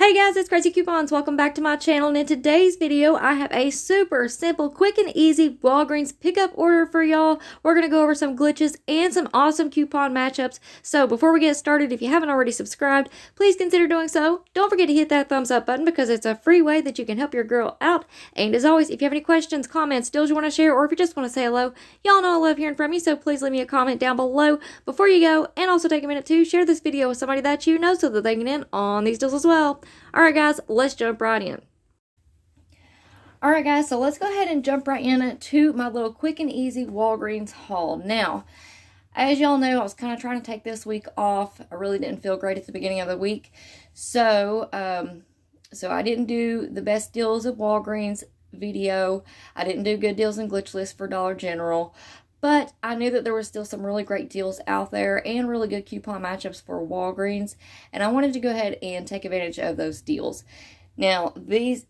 Hey guys, it's Craz-E Coupons. Welcome back to my channel, and in today's video I have a super simple, quick and easy Walgreens pickup order for y'all. We're going to go over some glitches and some awesome coupon matchups. So before we get started, if you haven't already subscribed, please consider doing so. Don't forget to hit that thumbs up button because it's a free way that you can help your girl out. And as always, if you have any questions, comments, deals you want to share, or if you just want to say hello, y'all know I love hearing from you, so please leave me a comment down below before you go, and also take a minute to share this video with somebody that you know so that they can get in on these deals as well. Alright guys, let's jump right in. Alright guys, so let's go ahead and jump right in to my little quick and easy Walgreens haul. Now, as y'all know, I was kind of trying to take this week off. I really didn't feel great at the beginning of the week. So I didn't do the best deals of Walgreens video. I didn't do good deals and glitch lists for Dollar General. But I knew that there were still some really great deals out there and really good coupon matchups for Walgreens. And I wanted to go ahead and take advantage of those deals. Now,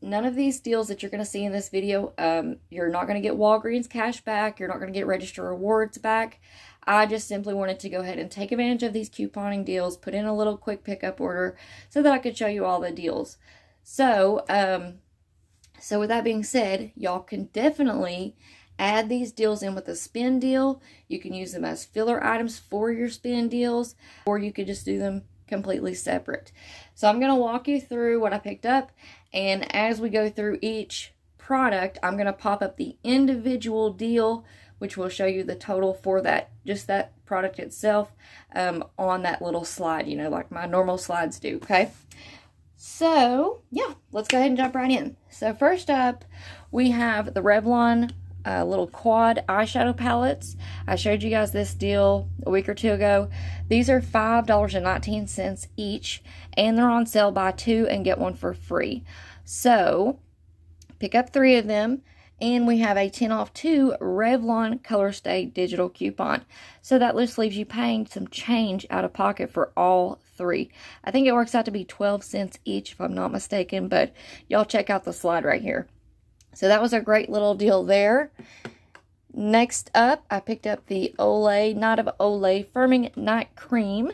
none of these deals that you're going to see in this video, you're not going to get Walgreens cash back. You're not going to get register rewards back. I just simply wanted to go ahead and take advantage of these couponing deals, put in a little quick pickup order so that I could show you all the deals. So with that being said, y'all can definitely add these deals in with a spin deal. You can use them as filler items for your spin deals, or you could just do them completely separate. So I'm going to walk you through what I picked up, and as we go through each product, I'm going to pop up the individual deal, which will show you the total for just that product itself, on that little slide, you know, like my normal slides do, okay? So, yeah, let's go ahead and jump right in. So first up, we have the Revlon little quad eyeshadow palettes. I showed you guys this deal a week or two ago. These are $5.19 each, and they're on sale. Buy two and get one for free. So pick up 3 of them, and we have a 10 off 2 Revlon Color Stay digital coupon. So that just leaves you paying some change out of pocket for all 3. I think it works out to be 12 cents each if I'm not mistaken, but y'all check out the slide right here. So that was a great little deal there. Next up, I picked up the Olay, Night of Olay Firming Night Cream.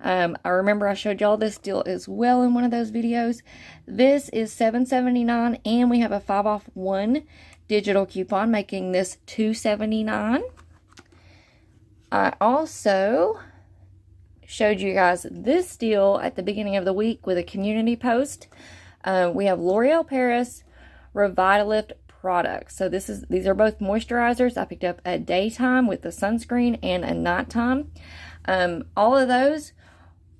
I remember I showed y'all this deal as well in one of those videos. This is $7.79, and we have a 5 off 1 digital coupon, making this $2.79. I also showed you guys this deal at the beginning of the week with a community post. We have L'Oreal Paris Revitalift products. So these are both moisturizers. I picked up a daytime with the sunscreen and a nighttime. All of those,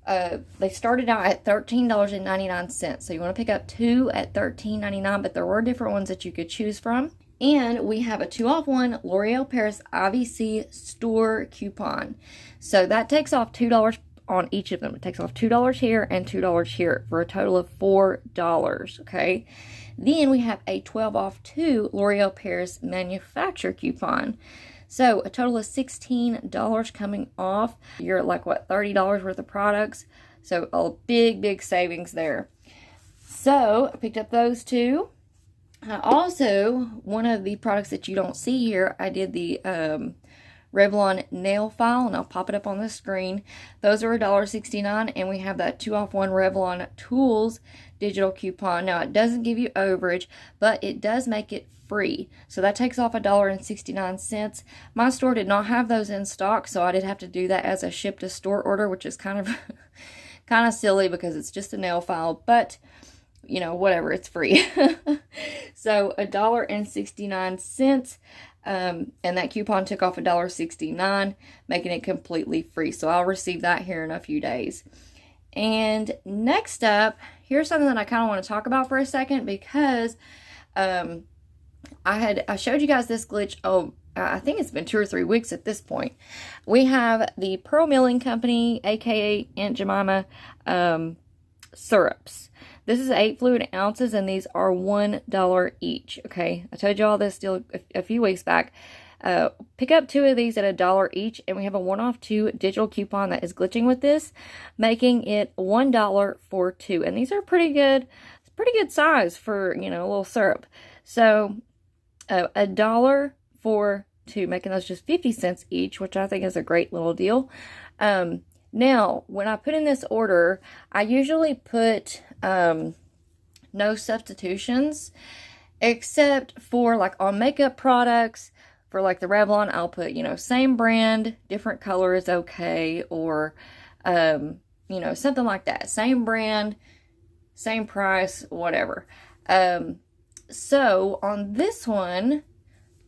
they started out at $13.99. So you want to pick up 2 at $13.99, but there were different ones that you could choose from. And we have a 2 off 1 L'Oreal Paris IVC store coupon. So that takes off $2 on each of them. It takes off $2 here and $2 here for a total of $4, okay? Then we have a 12 off 2 L'Oreal Paris manufacturer coupon. So a total of $16 coming off. You're at like, what, $30 worth of products. So a big savings there. So I picked up those 2. Also, one of the products that you don't see here, I did the Revlon nail file, and I'll pop it up on the screen. Those are $1.69, and we have that 2 off 1 Revlon Tools digital coupon. Now, it doesn't give you overage, but it does make it free. So that takes off $1.69. My store did not have those in stock, so I did have to do that as a ship to store order, which is kind of silly because it's just a nail file, but you know, whatever, it's free. So $1.69. And that coupon took off $1.69, making it completely free. So I'll receive that here in a few days. And next up, here's something that I kind of want to talk about for a second, because I showed you guys this glitch. I think it's been 2 or 3 weeks at this point. We have the Pearl Milling Company, aka Aunt Jemima, syrups. This is 8 fluid ounces, and these are $1 each, okay? I told you all this deal a few weeks back. Pick up 2 of these at $1 each, and we have a 1 off 2 digital coupon that is glitching with this, making it $1 for 2. And these are pretty good. It's pretty good size for, you know, a little syrup. So $1 for 2, making those just 50 cents each, which I think is a great little deal. Now, when I put in this order, I usually put no substitutions, except for like on makeup products. For like the Revlon, I'll put, you know, same brand, different color is okay, or, you know, something like that. Same brand, same price, whatever. So on this one,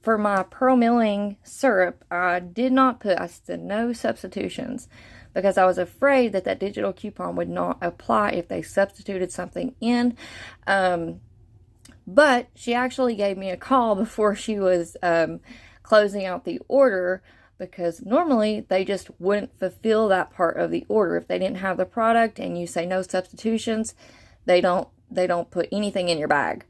for my pearl milling syrup, I said no substitutions, because I was afraid that that digital coupon would not apply if they substituted something in. But she actually gave me a call before she was closing out the order, because normally they just wouldn't fulfill that part of the order. If they didn't have the product and you say no substitutions, they don't put anything in your bag.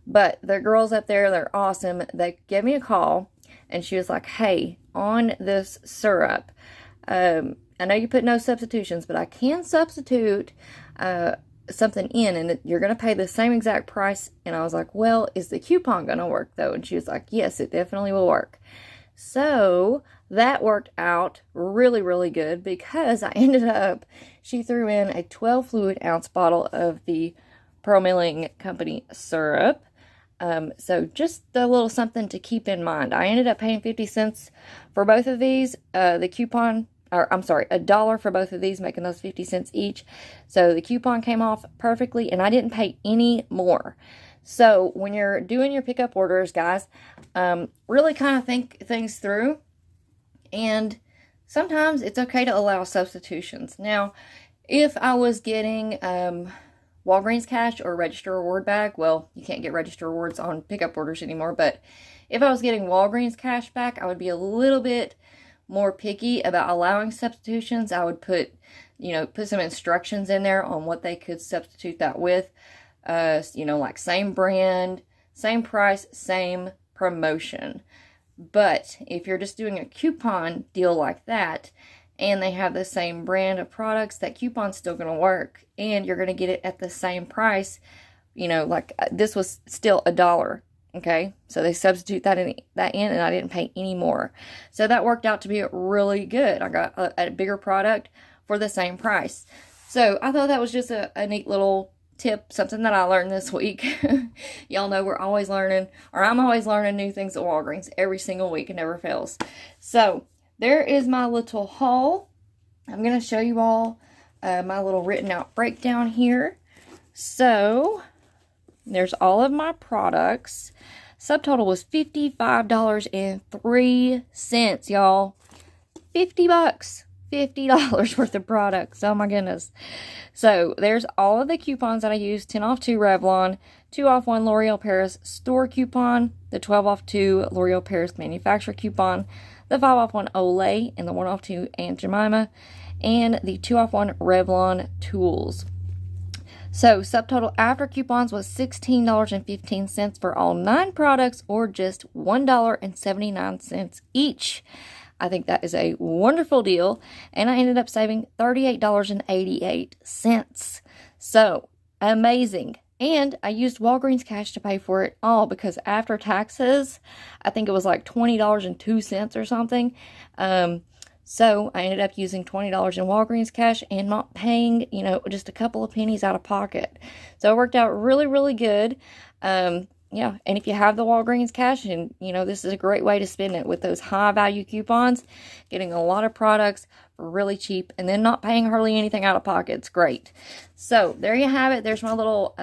But the girls up there, they're awesome. They gave me a call and she was like, hey, on this syrup, I know you put no substitutions, but I can substitute something in, and you're going to pay the same exact price. And I was like, well, is the coupon going to work though? And she was like, yes, it definitely will work. So that worked out really, really good, because I ended up, she threw in a 12 fluid ounce bottle of the Pearl Milling Company syrup. So just a little something to keep in mind. I ended up paying 50 cents for both of these. The coupon, or I'm sorry, $1 for both of these, making those 50 cents each. So the coupon came off perfectly, and I didn't pay any more. So when you're doing your pickup orders, guys, really kind of think things through. And sometimes it's okay to allow substitutions. Now, if I was getting Walgreens cash or register reward bag, well, you can't get register rewards on pickup orders anymore, but if I was getting Walgreens cash back, I would be a little bit more picky about allowing substitutions. I would put some instructions in there on what they could substitute that with. Like same brand, same price, same promotion. But if you're just doing a coupon deal like that, and they have the same brand of products, that coupon's still going to work, and you're going to get it at the same price. Like this was still $1. Okay, so they substitute that in, and I didn't pay any more. So that worked out to be really good. I got a bigger product for the same price. So I thought that was just a neat little tip, something that I learned this week. Y'all know we're always learning, or I'm always learning new things at Walgreens every single week. It never fails. So there is my little haul. I'm going to show you all my little written out breakdown here. So there's all of my products. Subtotal was $55.03, y'all. $50. $50 worth of products. Oh my goodness. So there's all of the coupons that I used. 10 off 2 Revlon, 2 off 1 L'Oreal Paris store coupon, the 12 off 2 L'Oreal Paris manufacturer coupon, the 5 off 1 Olay, and the 1 off 2 Aunt Jemima, and the 2 off 1 Revlon tools. So subtotal after coupons was $16.15 for all 9 products, or just $1.79 each. I think that is a wonderful deal, and I ended up saving $38.88. So amazing. And I used Walgreens cash to pay for it all, because after taxes, I think it was like $20.02 or something. So I ended up using $20 in Walgreens cash and not paying, just a couple of pennies out of pocket. So it worked out really, really good. Yeah, and if you have the Walgreens cash, and this is a great way to spend it with those high value coupons, getting a lot of products for really cheap, and then not paying hardly anything out of pocket. It's great. So there you have it. There's my little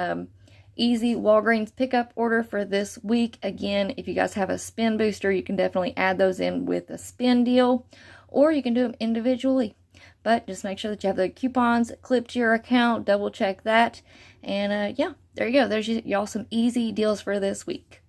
easy Walgreens pickup order for this week. Again, if you guys have a spend booster, you can definitely add those in with a spend deal, or you can do them individually. But just make sure that you have the coupons clipped to your account. Double check that. And yeah, there you go. There's y'all some easy deals for this week.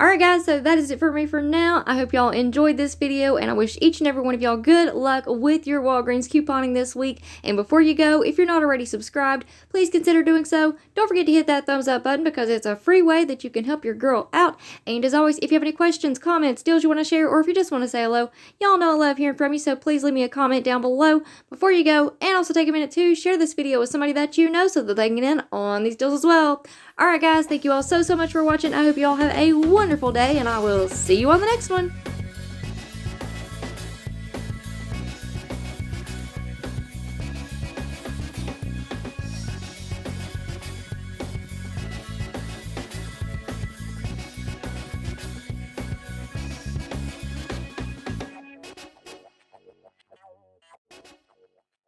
Alright guys, so that is it for me for now. I hope y'all enjoyed this video, and I wish each and every one of y'all good luck with your Walgreens couponing this week. And before you go, if you're not already subscribed, please consider doing so. Don't forget to hit that thumbs up button, because it's a free way that you can help your girl out. And as always, if you have any questions, comments, deals you want to share, or if you just want to say hello, y'all know I love hearing from you, so please leave me a comment down below before you go. And also take a minute to share this video with somebody that you know, so that they can get in on these deals as well. Alright guys, thank you all so much for watching. I hope you all have a wonderful day, and I will see you on the next one.